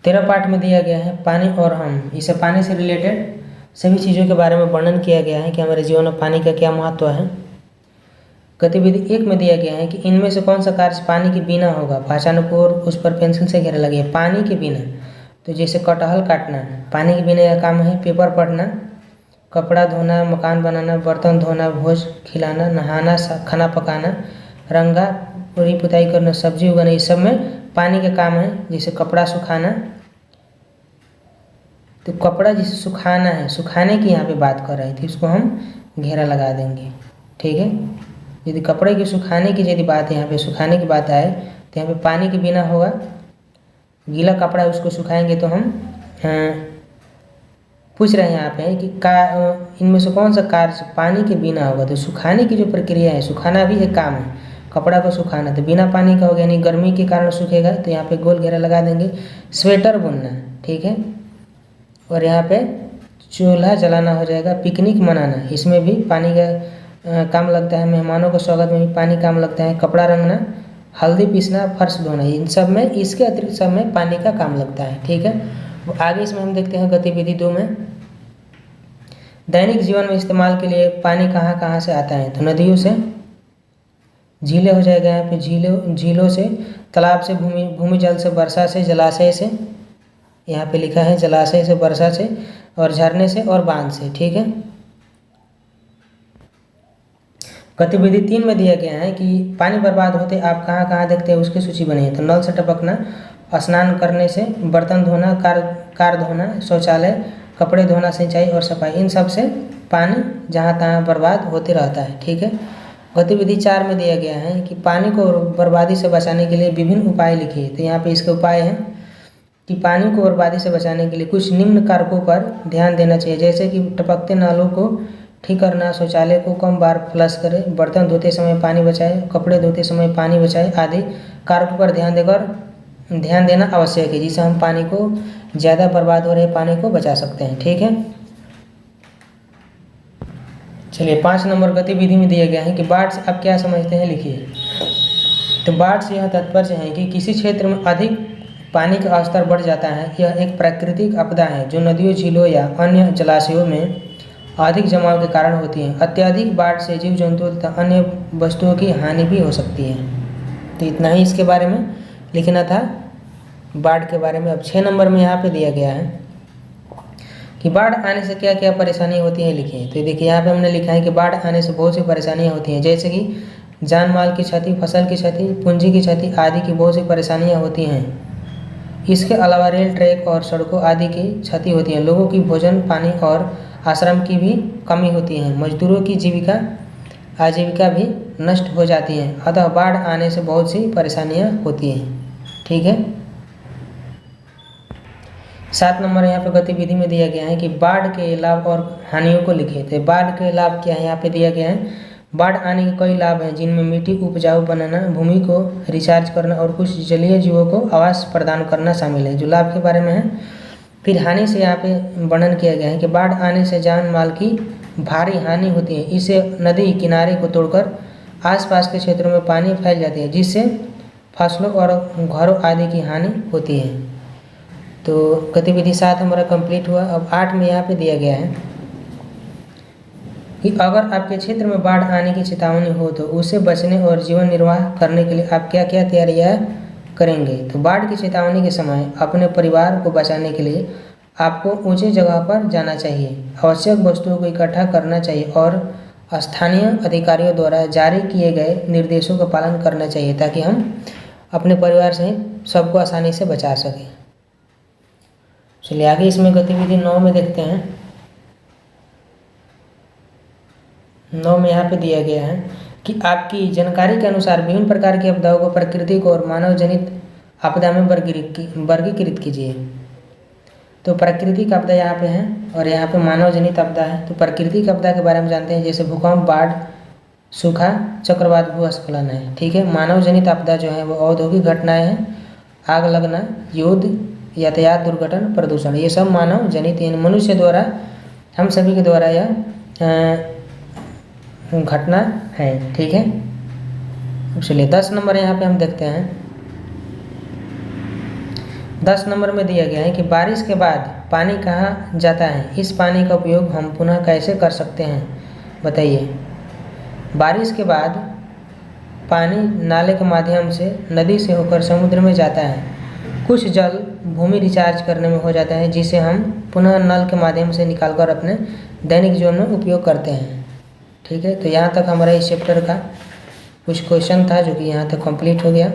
13 पाठ में दिया गया है पानी और हम। इसे पानी से रिलेटेड सभी चीज़ों के बारे में वर्णन किया गया है कि हमारे जीवन में पानी का क्या महत्व है। गतिविधि 1 में दिया गया है कि इनमें से कौन सा कार्य पानी के बिना होगा। पहचानो को और उस पर पेंसिल से घेरा लगे। पानी के बिना तो जैसे कटहल काटना पानी के बिना यह काम है। पेपर पढ़ना, कपड़ा धोना, मकान बनाना, बर्तन धोना, भोज खिलाना, नहाना, खाना पकाना, रंगा पूरी पुताई करना, सब्जी उगाना, इस सब में पानी का काम है। जैसे कपड़ा सुखाना, तो कपड़ा जिसे सुखाना है, सुखाने की यहाँ पे बात कर रहे थे, इसको हम घेरा लगा देंगे। ठीक है, यदि कपड़े की सुखाने की यदि बात यहाँ पे सुखाने की बात आए तो यहाँ पे पानी के बिना होगा। गीला कपड़ा उसको सुखाएंगे तो हम पूछ रहे हैं यहाँ पे कि इनमें से कौन सा कार्य पानी के बिना होगा। तो सुखाने की जो प्रक्रिया है, सुखाना भी एक काम है, कपड़ा को सुखाना, तो बिना पानी का होगा, यानी गर्मी के कारण सूखेगा, तो यहाँ पे गोल घेरा लगा देंगे। स्वेटर बुनना, ठीक है, और यहाँ पे चूल्हा जलाना हो जाएगा। पिकनिक मनाना, इसमें भी पानी का काम लगता है। मेहमानों के स्वागत में भी पानी काम लगता है। कपड़ा रंगना, हल्दी पीसना, फर्श धोना, इन सब में, इसके अतिरिक्त सब में पानी का काम लगता है। ठीक है, आगे इसमें हम देखते हैं गतिविधि 2 में। दैनिक जीवन में इस्तेमाल के लिए पानी कहाँ कहाँ से आता है। तो नदियों से, झीलें हो जाएगा यहाँ पे, झीलों से, तालाब से, भूमि जल से, वर्षा से, जलाशय से, यहाँ पे लिखा है जलाशय से, वर्षा से, और झरने से और बांध से। ठीक है, गतिविधि 3 में दिया गया है कि पानी बर्बाद होते आप कहाँ कहाँ देखते हैं, उसकी सूची बनी है। तो नल से टपकना, स्नान करने से, बर्तन धोना, कार धोना, शौचालय, कपड़े धोना, सिंचाई और सफाई, इन सब से पानी जहाँ तहाँ बर्बाद होते रहता है। ठीक है, गतिविधि 4 में दिया गया है कि पानी को बर्बादी से बचाने के लिए विभिन्न उपाय लिखिए। तो यहाँ पे इसके उपाय हैं कि पानी को बर्बादी से बचाने के लिए कुछ निम्न कारकों पर ध्यान देना चाहिए, जैसे कि टपकते नालों को ठीक करना, शौचालय को कम बार फ्लश करें, बर्तन धोते समय पानी बचाएं, कपड़े धोते समय पानी बचाएं, आदि कारकों पर ध्यान देना आवश्यक है, जिससे हम पानी को ज़्यादा बर्बाद हो रहे पानी को बचा सकते हैं। ठीक है, चलिए 5 नंबर गतिविधि में दिया गया है कि बाढ़ से आप क्या समझते हैं, लिखिए। तो बाढ़ से यह तात्पर्य है कि किसी क्षेत्र में अधिक पानी का स्तर बढ़ जाता है। यह एक प्राकृतिक आपदा है जो नदियों, झीलों या अन्य जलाशयों में अधिक जमाव के कारण होती है। अत्यधिक बाढ़ से जीव जंतुओं तथा अन्य वस्तुओं की हानि भी हो सकती है। तो इतना ही इसके बारे में लिखना था, बाढ़ के बारे में। अब 6 नंबर में यहाँ पे दिया गया है कि बाढ़ आने से क्या क्या परेशानी होती है, लिखिए। तो देखिए यहाँ पे हमने लिखा है कि बाढ़ आने से बहुत सी परेशानियाँ होती हैं, जैसे कि जान माल की क्षति, फसल की क्षति, पूंजी की क्षति आदि की बहुत सी परेशानियाँ होती हैं। इसके अलावा रेल, ट्रैक और सड़कों आदि की क्षति होती है। लोगों की भोजन, पानी और आश्रम की भी कमी होती है। मजदूरों की आजीविका भी नष्ट हो जाती है। अतः बाढ़ आने से बहुत सी परेशानियां होती हैं। ठीक है, 7 नंबर यहाँ पे गतिविधि में दिया गया है कि बाढ़ के लाभ और हानियों को लिखे। तो बाढ़ के लाभ क्या है यहाँ पे दिया गया है। बाढ़ आने के कई लाभ हैं, जिनमें मिट्टी उपजाऊ बनाना, भूमि को रिचार्ज करना और कुछ जलीय जीवों को आवास प्रदान करना शामिल है, जो लाभ के बारे में है। फिर हानि से यहाँ पे वर्णन किया गया है कि बाढ़ आने से जान माल की भारी हानि होती है। इससे नदी किनारे को तोड़कर आसपास के क्षेत्रों में पानी फैल जाती है, जिससे फसलों और घरों आदि की हानि होती है। तो गतिविधि 7 हमारा कंप्लीट हुआ। अब 8 में यहाँ पे दिया गया है कि अगर आपके क्षेत्र में बाढ़ आने की चेतावनी हो तो उससे बचने और जीवन निर्वाह करने के लिए आप क्या क्या तैयारियाँ करेंगे। तो बाढ़ की चेतावनी के समय अपने परिवार को बचाने के लिए आपको ऊंचे जगह पर जाना चाहिए, आवश्यक वस्तुओं को इकट्ठा करना चाहिए और स्थानीय अधिकारियों द्वारा जारी किए गए निर्देशों का पालन करना चाहिए, ताकि हम अपने परिवार से सबको आसानी से बचा सकें। चलिए आगे इसमें गतिविधि 9 में देखते हैं। 9 में यहाँ पे दिया गया है कि आपकी जानकारी के अनुसार विभिन्न प्रकार की आपदाओं को प्राकृतिक और मानव जनित आपदा में वर्गीकृत कीजिए। तो प्राकृतिक आपदा यहाँ पे है और यहाँ पे मानव जनित आपदा है। तो प्राकृतिक आपदा के बारे में जानते हैं, जैसे भूकंप, बाढ़, सूखा, चक्रवात, भूस्खलन है। ठीक है, मानव जनित आपदा जो है वो औद्योगिक घटनाएं हैं, आग लगना, युद्ध, यातायात दुर्घटना, प्रदूषण, ये सब मानव जनित, यानी मनुष्य द्वारा, हम सभी के द्वारा यह घटना है। ठीक है, चलिए 10 नंबर यहाँ पे हम देखते हैं। 10 नंबर में दिया गया है कि बारिश के बाद पानी कहाँ जाता है, इस पानी का उपयोग हम पुनः कैसे कर सकते हैं, बताइए। बारिश के बाद पानी नाले के माध्यम से नदी से होकर समुद्र में जाता है। कुछ जल भूमि रिचार्ज करने में हो जाता है, जिसे हम पुनः नल के माध्यम से निकालकर अपने दैनिक जीवन में उपयोग करते हैं। ठीक है, तो यहाँ तक हमारा इस चैप्टर का कुछ क्वेश्चन था जो कि यहाँ तक कंप्लीट हो गया।